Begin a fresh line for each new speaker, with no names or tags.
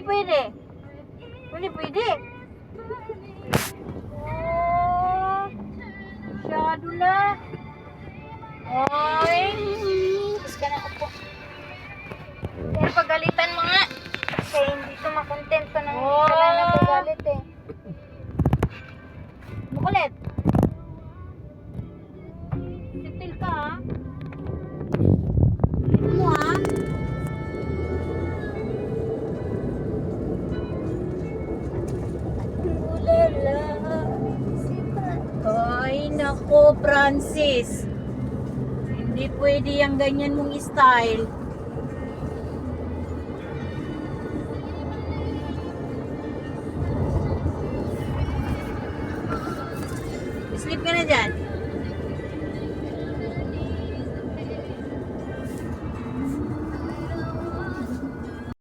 pwede. Hindi pwede. Oh, masyado na. Ay, tapos ka na upo. Kaya pagalitan mo nga. Kasi hindi ito makontent pa ng wala na pagalit eh. Makulit. Sipil ka ha. Ito mo ha. Ulala. Ay, nako, Francis. Hindi pwede yung ganyan mong style.